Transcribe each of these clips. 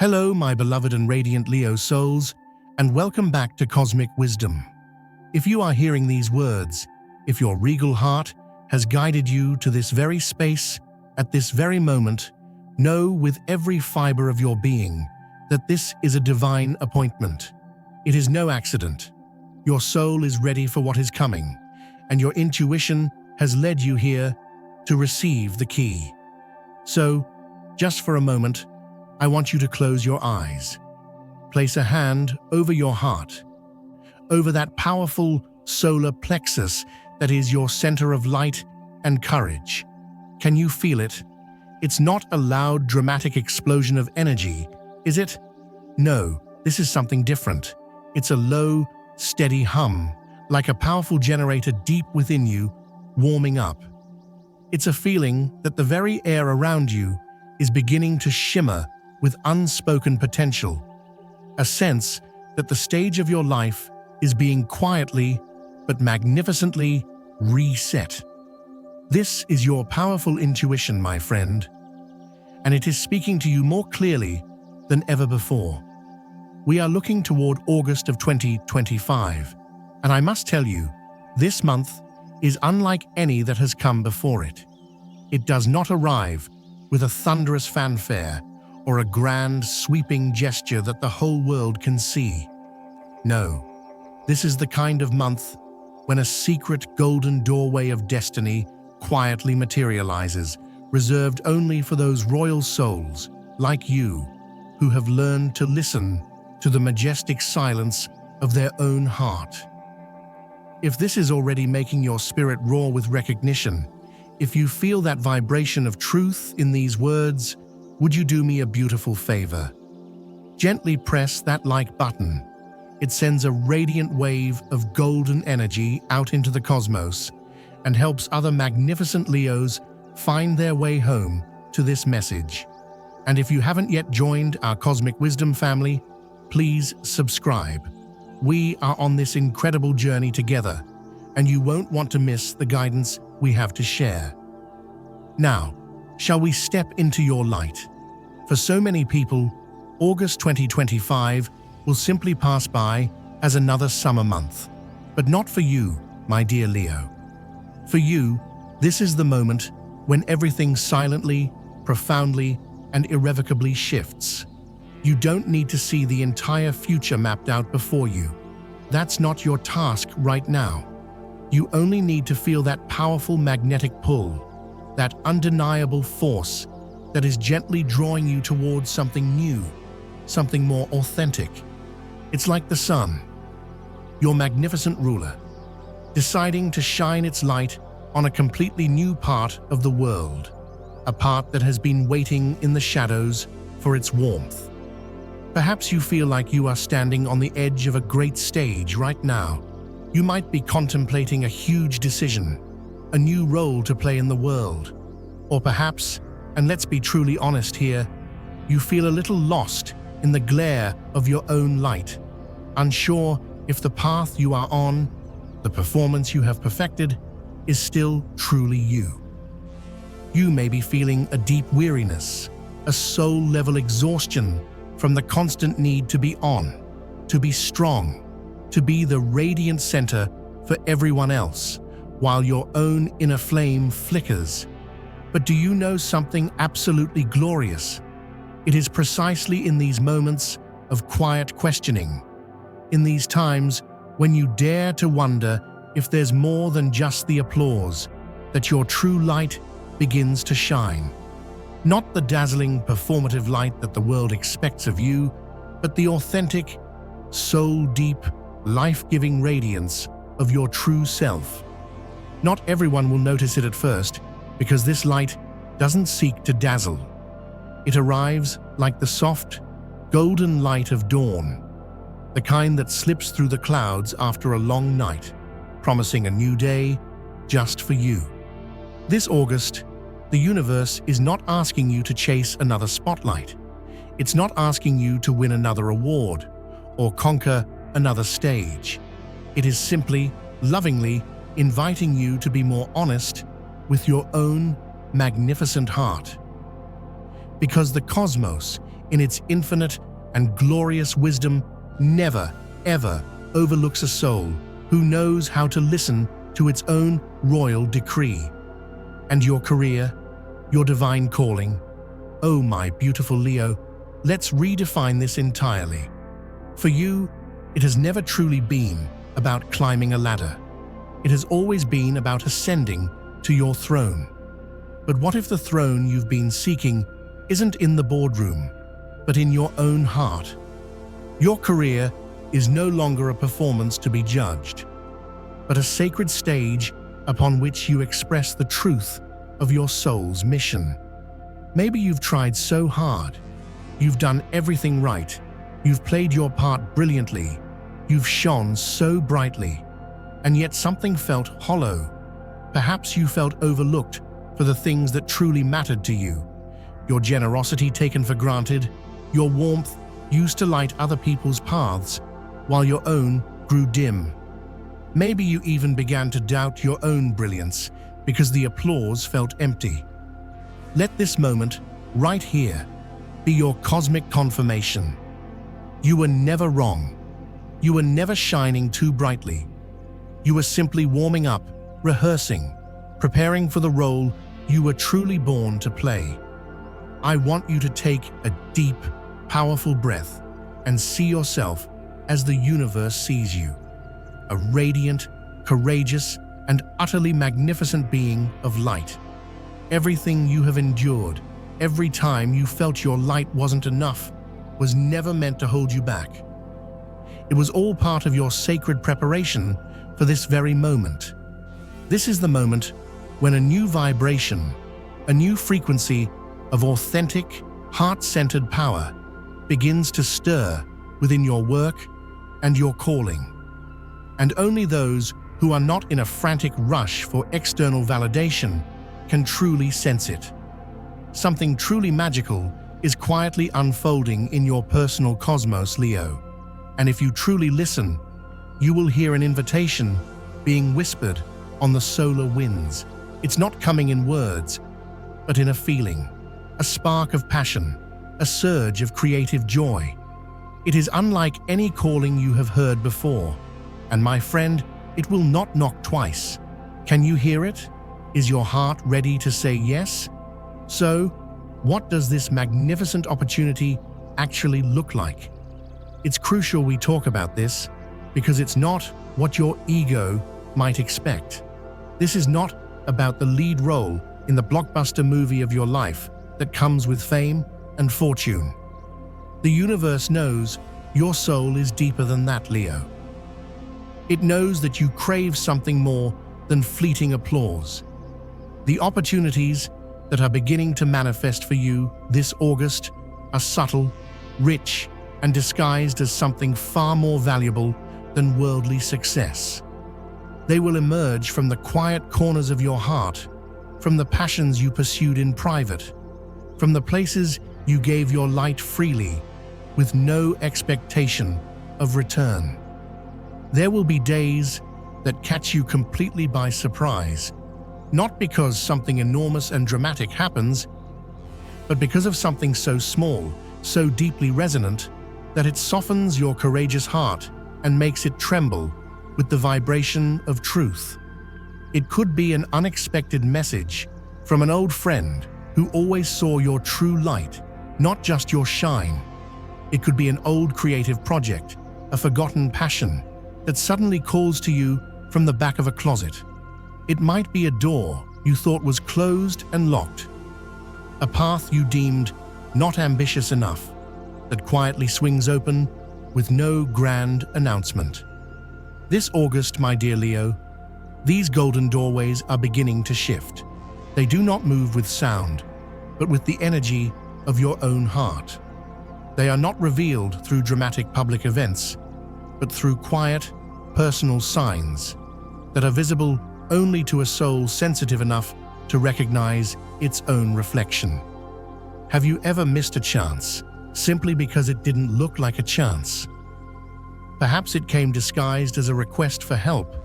Hello, my beloved and radiant Leo souls, and welcome back to Cosmic Wisdom. If you are hearing these words, if your regal heart has guided you to this very space, at this very moment, know with every fiber of your being that this is a divine appointment. It is no accident. Your soul is ready for what is coming, and your intuition has led you here to receive the key. So, just for a moment, I want you to close your eyes. Place a hand over your heart, over that powerful solar plexus that is your center of light and courage. Can you feel it? It's not a loud, dramatic explosion of energy, is it? No, this is something different. It's a low, steady hum, like a powerful generator deep within you, warming up. It's a feeling that the very air around you is beginning to shimmer with unspoken potential, a sense that the stage of your life is being quietly but magnificently reset. This is your powerful intuition, my friend, and it is speaking to you more clearly than ever before. We are looking toward August of 2025, and I must tell you, this month is unlike any that has come before it. It does not arrive with a thunderous fanfare or a grand, sweeping gesture that the whole world can see. No, this is the kind of month when a secret golden doorway of destiny quietly materializes, reserved only for those royal souls, like you, who have learned to listen to the majestic silence of their own heart. If this is already making your spirit roar with recognition, if you feel that vibration of truth in these words, would you do me a beautiful favor? Gently press that like button. It sends a radiant wave of golden energy out into the cosmos and helps other magnificent Leos find their way home to this message. And if you haven't yet joined our Cosmic Wisdom family, please subscribe. We are on this incredible journey together, and you won't want to miss the guidance we have to share. Now, shall we step into your light? For so many people, August 2025 will simply pass by as another summer month. But not for you, my dear Leo. For you, this is the moment when everything silently, profoundly, and irrevocably shifts. You don't need to see the entire future mapped out before you. That's not your task right now. You only need to feel that powerful magnetic pull, that undeniable force that is gently drawing you towards something new, something more authentic. It's like the sun, your magnificent ruler, deciding to shine its light on a completely new part of the world, a part that has been waiting in the shadows for its warmth. Perhaps you feel like you are standing on the edge of a great stage right now. You might be contemplating a huge decision, a new role to play in the world, or perhaps, and let's be truly honest here, you feel a little lost in the glare of your own light, unsure if the path you are on, the performance you have perfected, is still truly you. You may be feeling a deep weariness, a soul-level exhaustion from the constant need to be on, to be strong, to be the radiant center for everyone else, while your own inner flame flickers. But do you know something absolutely glorious? It is precisely in these moments of quiet questioning, in these times when you dare to wonder if there's more than just the applause, that your true light begins to shine. Not the dazzling, performative light that the world expects of you, but the authentic, soul-deep, life-giving radiance of your true self. Not everyone will notice it at first, because this light doesn't seek to dazzle. It arrives like the soft, golden light of dawn, the kind that slips through the clouds after a long night, promising a new day just for you. This August, the universe is not asking you to chase another spotlight. It's not asking you to win another award or conquer another stage. It is simply, lovingly, inviting you to be more honest with your own magnificent heart. because the cosmos, in its infinite and glorious wisdom, never, ever overlooks a soul who knows how to listen to its own royal decree. And your career, your divine calling, oh my beautiful Leo, let's redefine this entirely. For you, it has never truly been about climbing a ladder. It has always been about ascending to your throne. But what if the throne you've been seeking isn't in the boardroom, but in your own heart? Your career is no longer a performance to be judged, but a sacred stage upon which you express the truth of your soul's mission. Maybe you've tried so hard, you've done everything right, you've played your part brilliantly, you've shone so brightly, and yet something felt hollow. Perhaps you felt overlooked for the things that truly mattered to you. Your generosity taken for granted, your warmth used to light other people's paths, while your own grew dim. Maybe you even began to doubt your own brilliance because the applause felt empty. Let this moment, right here, be your cosmic confirmation. You were never wrong. You were never shining too brightly. You were simply warming up, rehearsing, preparing for the role you were truly born to play. I want you to take a deep, powerful breath and see yourself as the universe sees you. A radiant, courageous, and utterly magnificent being of light. Everything you have endured, every time you felt your light wasn't enough, was never meant to hold you back. It was all part of your sacred preparation for this very moment. This is the moment when a new vibration, a new frequency of authentic, heart-centered power begins to stir within your work and your calling. And only those who are not in a frantic rush for external validation can truly sense it. Something truly magical is quietly unfolding in your personal cosmos, Leo. And if you truly listen, you will hear an invitation being whispered on the solar winds. It's not coming in words, but in a feeling, a spark of passion, a surge of creative joy. It is unlike any calling you have heard before. And my friend, it will not knock twice. Can you hear it? Is your heart ready to say yes? So, what does this magnificent opportunity actually look like? It's crucial we talk about this because it's not what your ego might expect. This is not about the lead role in the blockbuster movie of your life that comes with fame and fortune. The universe knows your soul is deeper than that, Leo. It knows that you crave something more than fleeting applause. The opportunities that are beginning to manifest for you this August are subtle, rich, and disguised as something far more valuable than worldly success. They will emerge from the quiet corners of your heart, from the passions you pursued in private, from the places you gave your light freely, with no expectation of return. There will be days that catch you completely by surprise, not because something enormous and dramatic happens, but because of something so small, so deeply resonant, that it softens your courageous heart and makes it tremble with the vibration of truth. It could be an unexpected message from an old friend who always saw your true light, not just your shine. It could be an old creative project, a forgotten passion that suddenly calls to you from the back of a closet. It might be a door you thought was closed and locked, a path you deemed not ambitious enough, that quietly swings open with no grand announcement. This August, my dear Leo, these golden doorways are beginning to shift. They do not move with sound, but with the energy of your own heart. They are not revealed through dramatic public events, but through quiet, personal signs that are visible only to a soul sensitive enough to recognize its own reflection. Have you ever missed a chance simply because it didn't look like a chance? Perhaps it came disguised as a request for help,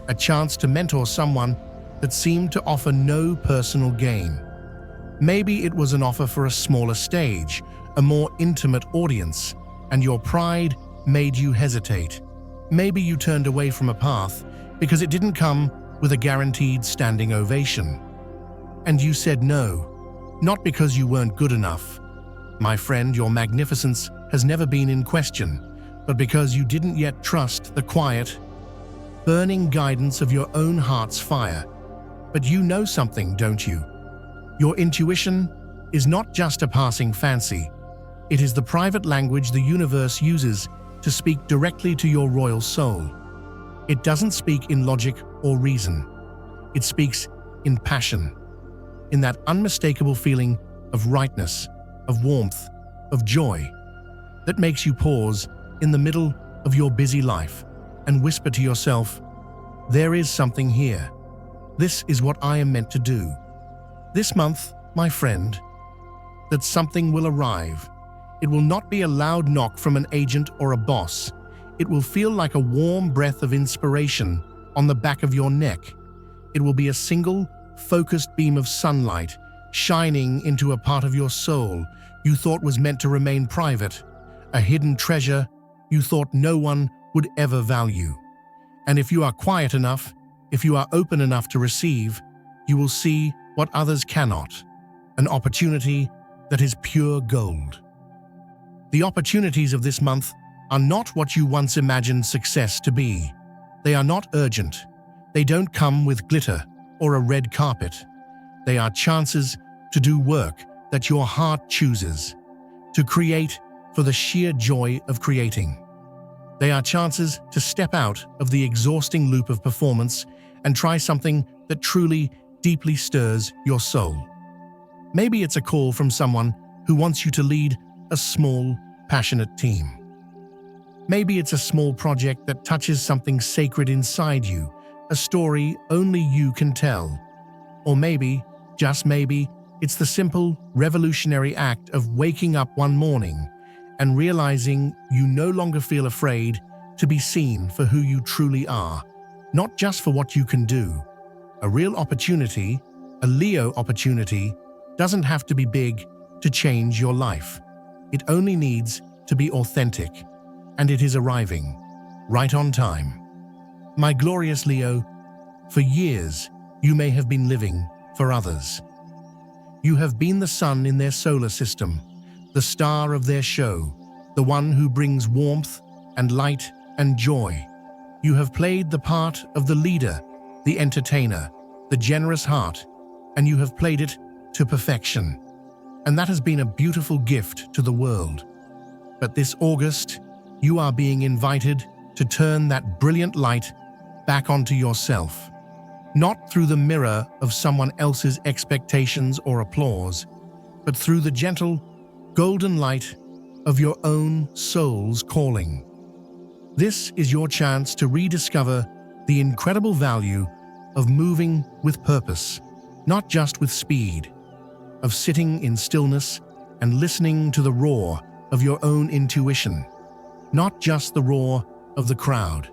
a chance to mentor someone that seemed to offer no personal gain. Maybe it was an offer for a smaller stage, a more intimate audience, and your pride made you hesitate. Maybe you turned away from a path because it didn't come with a guaranteed standing ovation. And you said no, not because you weren't good enough. My friend, your magnificence has never been in question, but because you didn't yet trust the quiet, burning guidance of your own heart's fire. But you know something, don't you? Your intuition is not just a passing fancy. It is the private language the universe uses to speak directly to your royal soul. It doesn't speak in logic or reason. It speaks in passion, in that unmistakable feeling of rightness, of warmth, of joy, that makes you pause in the middle of your busy life and whisper to yourself, "There is something here. This is what I am meant to do." This month, my friend, that something will arrive. It will not be a loud knock from an agent or a boss. It will feel like a warm breath of inspiration on the back of your neck. It will be a single, focused beam of sunlight shining into a part of your soul you thought was meant to remain private, a hidden treasure you thought no one would ever value. And if you are quiet enough, if you are open enough to receive, you will see what others cannot, an opportunity that is pure gold. The opportunities of this month are not what you once imagined success to be. They are not urgent. They don't come with glitter or a red carpet. They are chances to do work that your heart chooses, to create for the sheer joy of creating. They are chances to step out of the exhausting loop of performance and try something that truly, deeply stirs your soul. Maybe it's a call from someone who wants you to lead a small, passionate team. Maybe it's a small project that touches something sacred inside you, a story only you can tell. Or maybe, just maybe, it's the simple, revolutionary act of waking up one morning and realizing you no longer feel afraid to be seen for who you truly are, not just for what you can do. A real opportunity, a Leo opportunity, doesn't have to be big to change your life. It only needs to be authentic, and it is arriving, right on time. My glorious Leo, for years you may have been living for others. You have been the sun in their solar system, the star of their show, the one who brings warmth and light and joy. You have played the part of the leader, the entertainer, the generous heart, and you have played it to perfection. And that has been a beautiful gift to the world. But this August, you are being invited to turn that brilliant light back onto yourself. Not through the mirror of someone else's expectations or applause, but through the gentle, golden light of your own soul's calling. This is your chance to rediscover the incredible value of moving with purpose, not just with speed, of sitting in stillness and listening to the roar of your own intuition, not just the roar of the crowd.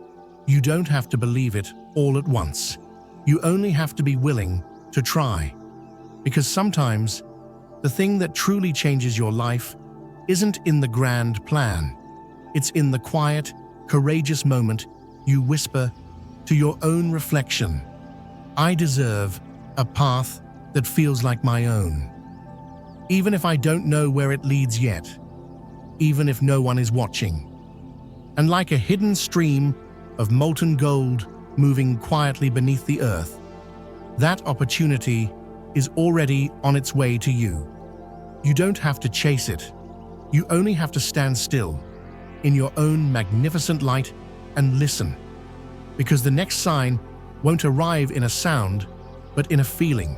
You don't have to believe it all at once. You only have to be willing to try. Because sometimes, the thing that truly changes your life isn't in the grand plan. It's in the quiet, courageous moment you whisper to your own reflection, "I deserve a path that feels like my own." Even if I don't know where it leads yet, even if no one is watching. And like a hidden stream of molten gold moving quietly beneath the earth, that opportunity is already on its way to you. You don't have to chase it. You only have to stand still in your own magnificent light and listen. Because the next sign won't arrive in a sound, but in a feeling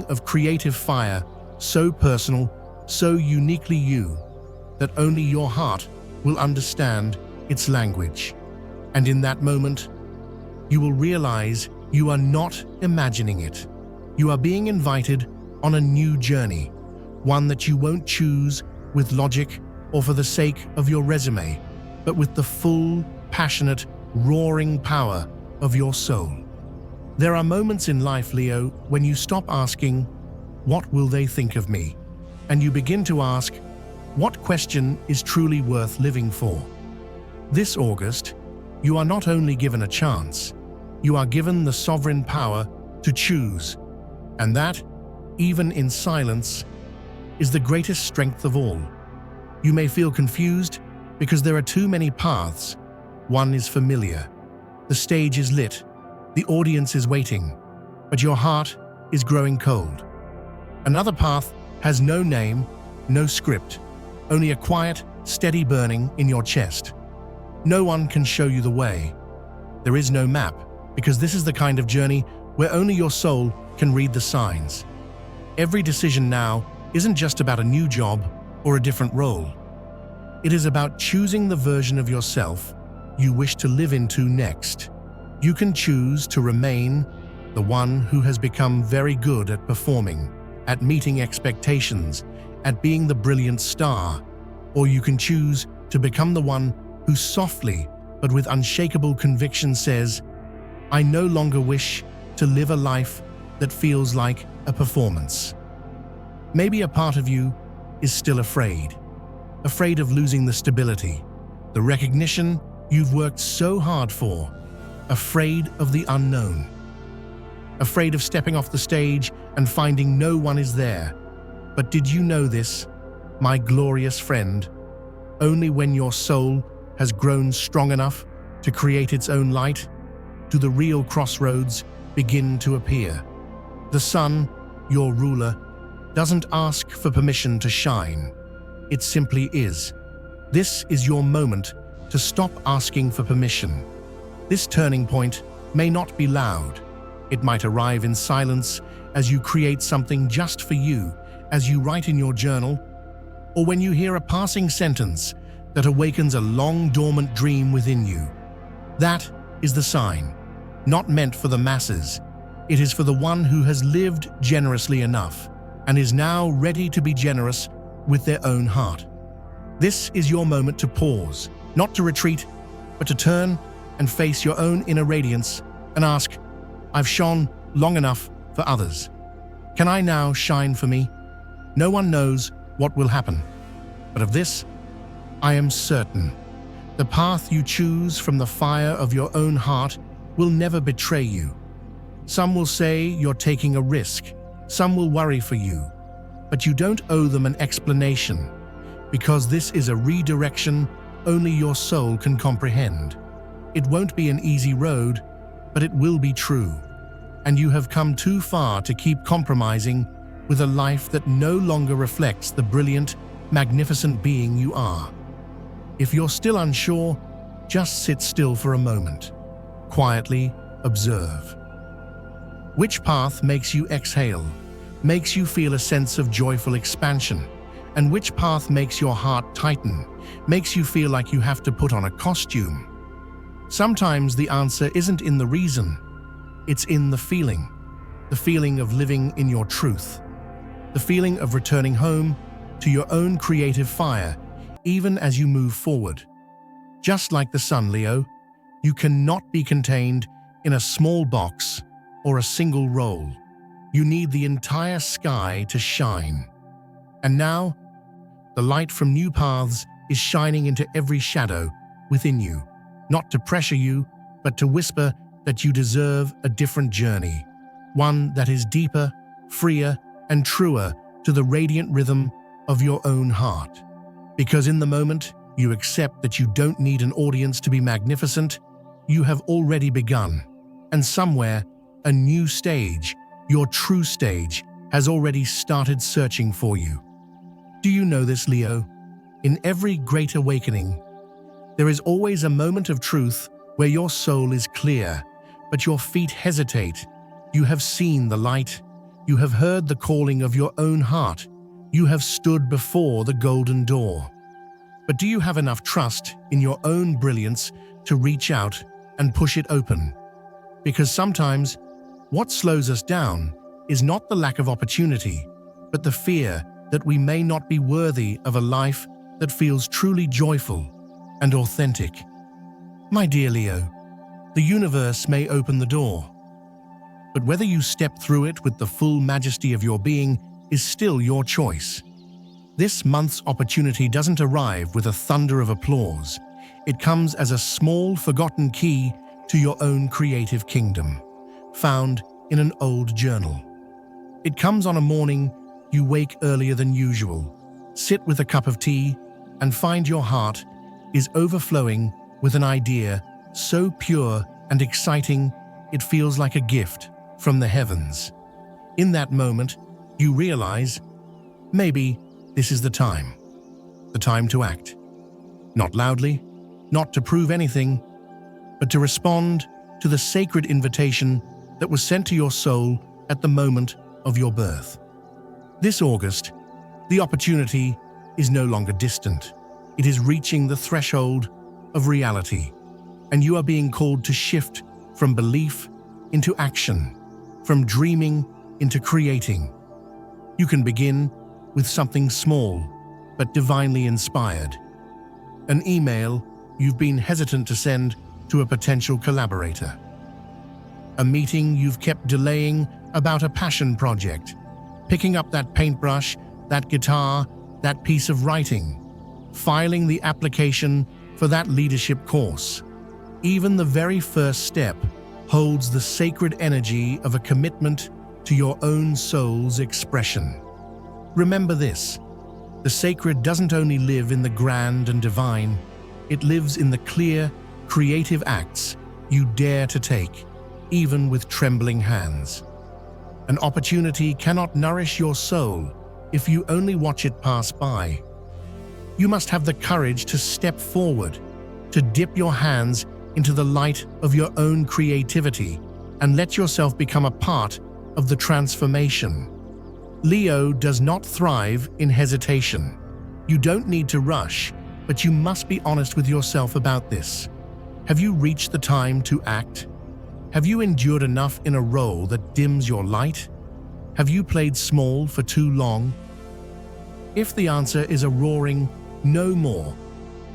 of creative fire, so personal, so uniquely you, that only your heart will understand its language. And in that moment, you will realize you are not imagining it. You are being invited on a new journey, one that you won't choose with logic or for the sake of your resume, but with the full, passionate, roaring power of your soul. There are moments in life, Leo, when you stop asking, what will they think of me? And you begin to ask, what question is truly worth living for? This August, you are not only given a chance, you are given the sovereign power to choose. And that, even in silence, is the greatest strength of all. You may feel confused because there are too many paths. One is familiar. The stage is lit. The audience is waiting. But your heart is growing cold. Another path has no name, no script, only a quiet, steady burning in your chest. No one can show you the way. There is no map, because this is the kind of journey where only your soul can read the signs. Every decision now isn't just about a new job or a different role. It is about choosing the version of yourself you wish to live into next. You can choose to remain the one who has become very good at performing, at meeting expectations, at being the brilliant star, or you can choose to become the one who softly but with unshakable conviction says, I no longer wish to live a life that feels like a performance. Maybe a part of you is still afraid of losing the stability, the recognition you've worked so hard for, afraid of the unknown, afraid of stepping off the stage and finding no one is there. But did you know this, my glorious friend? Only when your soul has grown strong enough to create its own light do the real crossroads begin to appear. The sun, your ruler, doesn't ask for permission to shine. It simply is. This is your moment to stop asking for permission. This turning point may not be loud. It might arrive in silence as you create something just for you, as you write in your journal, or when you hear a passing sentence that awakens a long dormant dream within you. That is the sign, not meant for the masses. It is for the one who has lived generously enough and is now ready to be generous with their own heart. This is your moment to pause, not to retreat, but to turn and face your own inner radiance and ask, I've shone long enough for others. Can I now shine for me? No one knows what will happen, but of this, I am certain. The path you choose from the fire of your own heart will never betray you. Some will say you're taking a risk. Some will worry for you. But you don't owe them an explanation, because this is a redirection only your soul can comprehend. It won't be an easy road, but it will be true. And you have come too far to keep compromising with a life that no longer reflects the brilliant, magnificent being you are. If you're still unsure, just sit still for a moment. Quietly observe. Which path makes you exhale, makes you feel a sense of joyful expansion, and which path makes your heart tighten, makes you feel like you have to put on a costume? Sometimes the answer isn't in the reason, it's in the feeling of living in your truth, the feeling of returning home to your own creative fire, even as you move forward. Just like the sun, Leo, you cannot be contained in a small box or a single role. You need the entire sky to shine. And now, the light from new paths is shining into every shadow within you, not to pressure you, but to whisper that you deserve a different journey, one that is deeper, freer, and truer to the radiant rhythm of your own heart. Because in the moment you accept that you don't need an audience to be magnificent, you have already begun. And somewhere, a new stage, your true stage, has already started searching for you. Do you know this, Leo? In every great awakening, there is always a moment of truth where your soul is clear, but your feet hesitate. You have seen the light. You have heard the calling of your own heart. You have stood before the golden door. But do you have enough trust in your own brilliance to reach out and push it open? Because sometimes, what slows us down is not the lack of opportunity, but the fear that we may not be worthy of a life that feels truly joyful and authentic. My dear Leo, the universe may open the door, but whether you step through it with the full majesty of your being is still your choice. This month's opportunity doesn't arrive with a thunder of applause. It comes as a small, forgotten key to your own creative kingdom, found in an old journal. It comes on a morning you wake earlier than usual, sit with a cup of tea, and find your heart is overflowing with an idea so pure and exciting it feels like a gift from the heavens. In that moment, you realize, maybe this is the time to act. Not loudly, not to prove anything, but to respond to the sacred invitation that was sent to your soul at the moment of your birth. This August, the opportunity is no longer distant. It is reaching the threshold of reality, and you are being called to shift from belief into action, from dreaming into creating. You can begin with something small but divinely inspired. An email you've been hesitant to send to a potential collaborator. A meeting you've kept delaying about a passion project. Picking up that paintbrush, that guitar, that piece of writing. Filing the application for that leadership course. Even the very first step holds the sacred energy of a commitment to your own soul's expression. Remember this: the sacred doesn't only live in the grand and divine, it lives in the clear, creative acts you dare to take, even with trembling hands. An opportunity cannot nourish your soul if you only watch it pass by. You must have the courage to step forward, to dip your hands into the light of your own creativity and let yourself become a part of the transformation. Leo does not thrive in hesitation. You don't need to rush, but you must be honest with yourself about this. Have you reached the time to act? Have you endured enough in a role that dims your light? Have you played small for too long? If the answer is a roaring no more,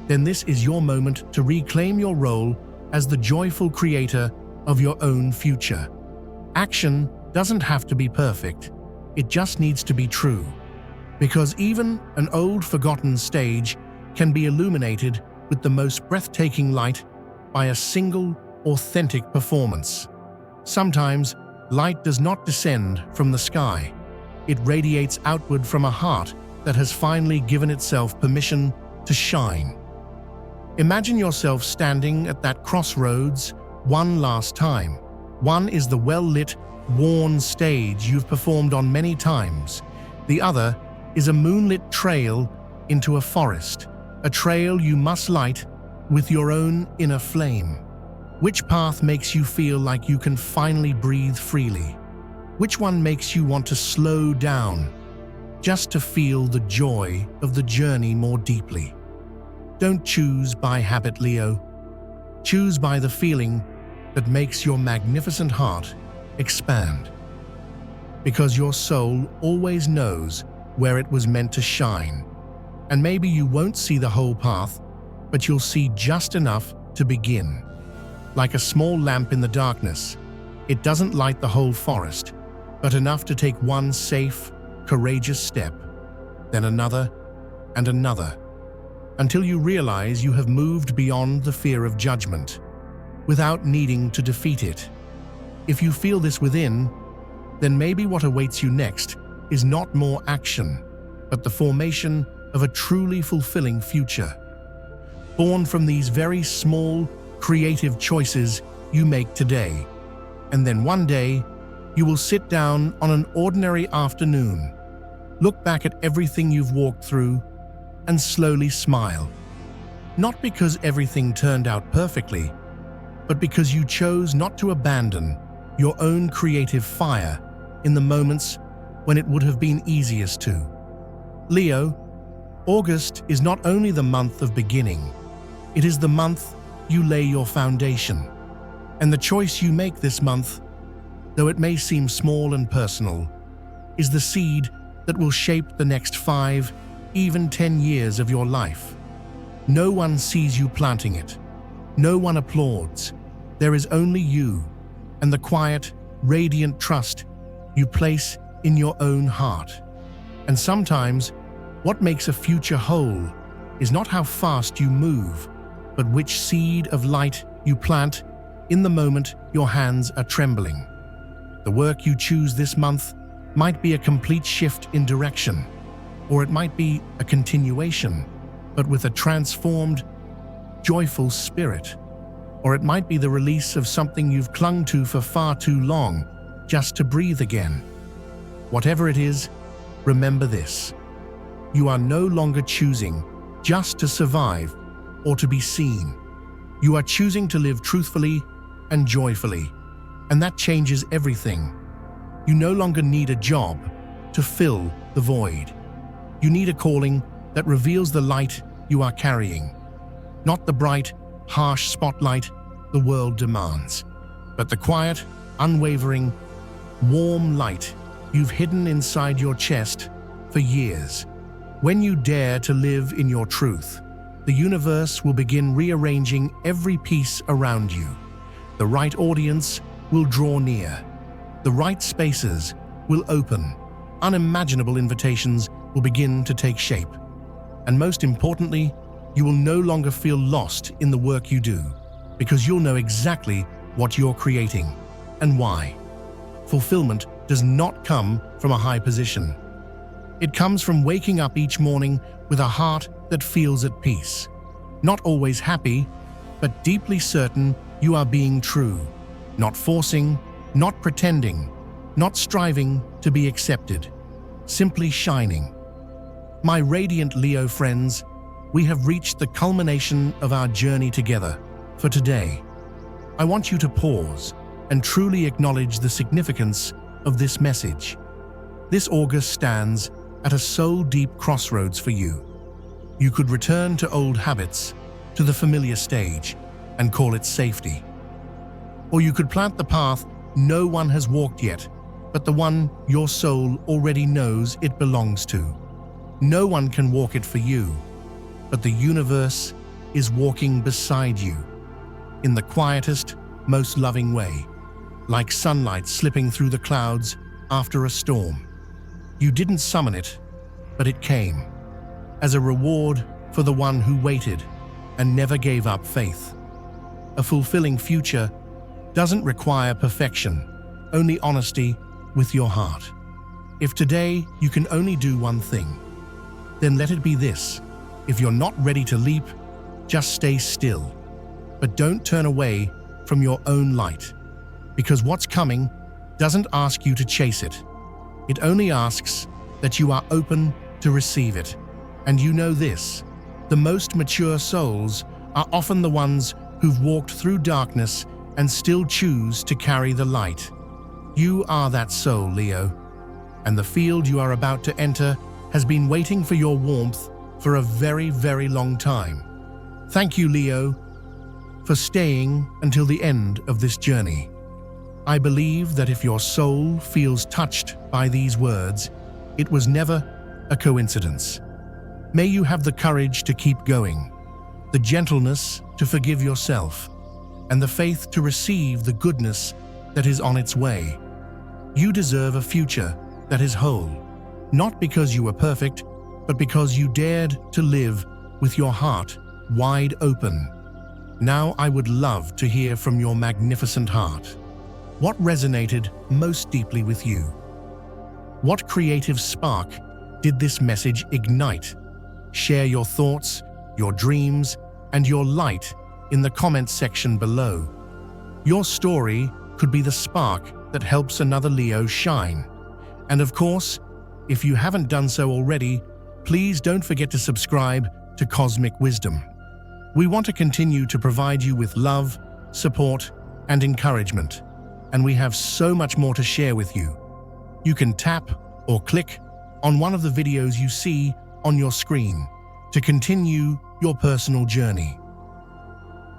then this is your moment to reclaim your role as the joyful creator of your own future. Action doesn't have to be perfect, it just needs to be true. Because even an old forgotten stage can be illuminated with the most breathtaking light by a single authentic performance. Sometimes light does not descend from the sky. It radiates outward from a heart that has finally given itself permission to shine. Imagine yourself standing at that crossroads one last time. One is the well-lit, worn stage you've performed on many times. The other is a moonlit trail into a forest, a trail you must light with your own inner flame. Which path makes you feel like you can finally breathe freely? Which one makes you want to slow down, just to feel the joy of the journey more deeply? Don't choose by habit, Leo. Choose by the feeling that makes your magnificent heart expand. Because your soul always knows where it was meant to shine. And maybe you won't see the whole path, but you'll see just enough to begin. Like a small lamp in the darkness, it doesn't light the whole forest, but enough to take one safe, courageous step, then another and another, until you realize you have moved beyond the fear of judgment, without needing to defeat it. If you feel this within, then maybe what awaits you next is not more action, but the formation of a truly fulfilling future, born from these very small, creative choices you make today. And then one day, you will sit down on an ordinary afternoon, look back at everything you've walked through, and slowly smile. Not because everything turned out perfectly, but because you chose not to abandon your own creative fire in the moments when it would have been easiest to. Leo, August is not only the month of beginning, it is the month you lay your foundation. And the choice you make this month, though it may seem small and personal, is the seed that will shape the next 5, even 10 years of your life. No one sees you planting it. No one applauds. There is only you and the quiet, radiant trust you place in your own heart. And sometimes, what makes a future whole is not how fast you move, but which seed of light you plant in the moment your hands are trembling. The work you choose this month might be a complete shift in direction, or it might be a continuation, but with a transformed, joyful spirit. Or it might be the release of something you've clung to for far too long, just to breathe again. Whatever it is, remember this: you are no longer choosing just to survive or to be seen. You are choosing to live truthfully and joyfully, and that changes everything. You no longer need a job to fill the void. You need a calling that reveals the light you are carrying, not the bright, harsh spotlight the world demands, but the quiet, unwavering, warm light you've hidden inside your chest for years. When you dare to live in your truth, the universe will begin rearranging every piece around you. The right audience will draw near. The right spaces will open. Unimaginable invitations will begin to take shape. And most importantly, you will no longer feel lost in the work you do, because you'll know exactly what you're creating and why. Fulfillment does not come from a high position. It comes from waking up each morning with a heart that feels at peace. Not always happy, but deeply certain you are being true. Not forcing, not pretending, not striving to be accepted. Simply shining. My radiant Leo friends, we have reached the culmination of our journey together. For today, I want you to pause and truly acknowledge the significance of this message. This August stands at a soul-deep crossroads for you. You could return to old habits, to the familiar stage, and call it safety. Or you could plant the path no one has walked yet, but the one your soul already knows it belongs to. No one can walk it for you, but the universe is walking beside you, in the quietest, most loving way, like sunlight slipping through the clouds after a storm. You didn't summon it, but it came, as a reward for the one who waited and never gave up faith. A fulfilling future doesn't require perfection, only honesty with your heart. If today you can only do one thing, then let it be this: if you're not ready to leap, just stay still. But don't turn away from your own light, because what's coming doesn't ask you to chase it. It only asks that you are open to receive it. And you know this: the most mature souls are often the ones who've walked through darkness and still choose to carry the light. You are that soul, Leo, and the field you are about to enter has been waiting for your warmth for a very, very long time. Thank you, Leo, for staying until the end of this journey. I believe that if your soul feels touched by these words, it was never a coincidence. May you have the courage to keep going, the gentleness to forgive yourself, and the faith to receive the goodness that is on its way. You deserve a future that is whole, not because you were perfect, but because you dared to live with your heart wide open. Now I would love to hear from your magnificent heart. What resonated most deeply with you? What creative spark did this message ignite? Share your thoughts, your dreams, and your light in the comments section below. Your story could be the spark that helps another Leo shine. And of course, if you haven't done so already, please don't forget to subscribe to Cosmic Wisdom. We want to continue to provide you with love, support, and encouragement, and we have so much more to share with you. You can tap or click on one of the videos you see on your screen to continue your personal journey.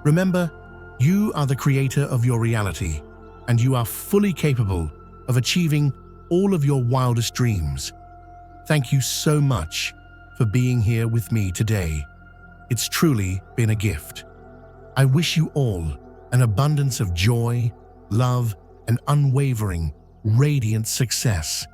Remember, you are the creator of your reality, and you are fully capable of achieving all of your wildest dreams. Thank you so much for being here with me today. It's truly been a gift. I wish you all an abundance of joy, love, and unwavering, radiant success.